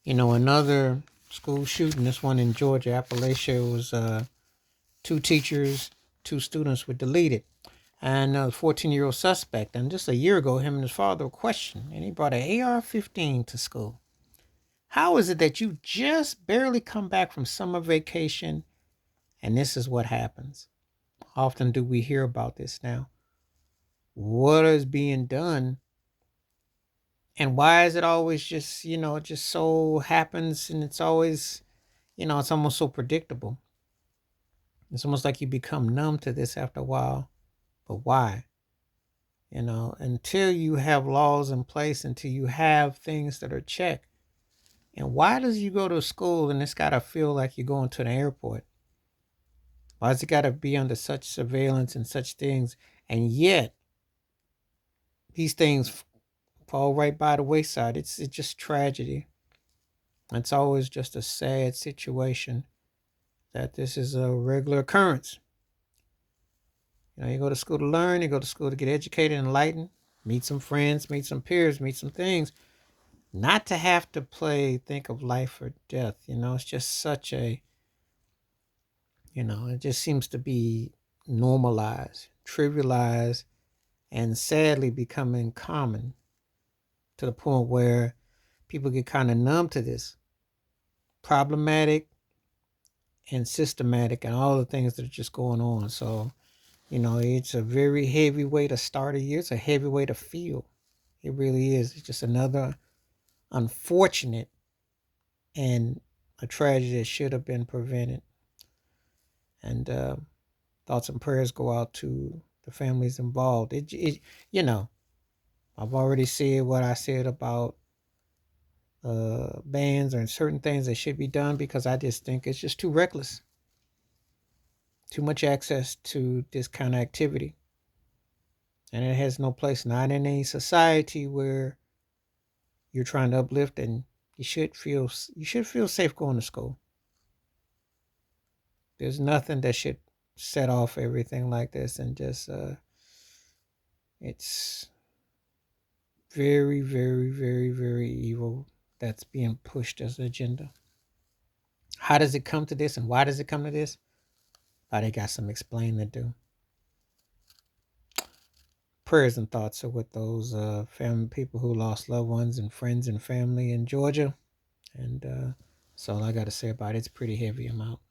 Another school shooting, this one in Georgia, Appalachia, was two teachers, two students were deleted. And a 14-year-old suspect. And just a year ago, him and his father were questioned, and he brought an AR-15 to school. How is it that you just barely come back from summer vacation and this is what happens? Often do we hear about this now? What is being done, and why is it always just, it just so happens, and it's always, it's almost so predictable. It's almost like you become numb to this after a while. But why? Until you have laws in place, until you have things that are checked. And why does you go to school and it's got to feel like you're going to an airport? Why does it got to be under such surveillance and such things? And yet, these things fall right by the wayside. It's just tragedy. It's always just a sad situation that this is a regular occurrence. You go to school to learn, you go to school to get educated and enlightened, meet some friends, meet some peers, meet some things. Not to have to think of life or death. It's just such it just seems to be normalized, trivialized, and sadly becoming common to the point where people get kind of numb to this. Problematic and systematic and all the things that are just going on. So, it's a very heavy way to start a year. It's a heavy way to feel. It really is. It's just another unfortunate and a tragedy that should have been prevented. And thoughts and prayers go out to the families involved. You know, I've already said what I said about bans or certain things that should be done because I just think it's just too reckless. Too much access to this kind of activity. And it has no place, not in any society where you're trying to uplift, and you should feel safe going to school. There's nothing that should set off everything like this, and just it's very, very, very, very evil that's being pushed as an agenda. How does it come to this, and why does it come to this? Oh, they got some explaining to do. Prayers and thoughts are with those family people who lost loved ones and friends and family in Georgia. And that's all I got to say about it. It's pretty heavy. I'm out.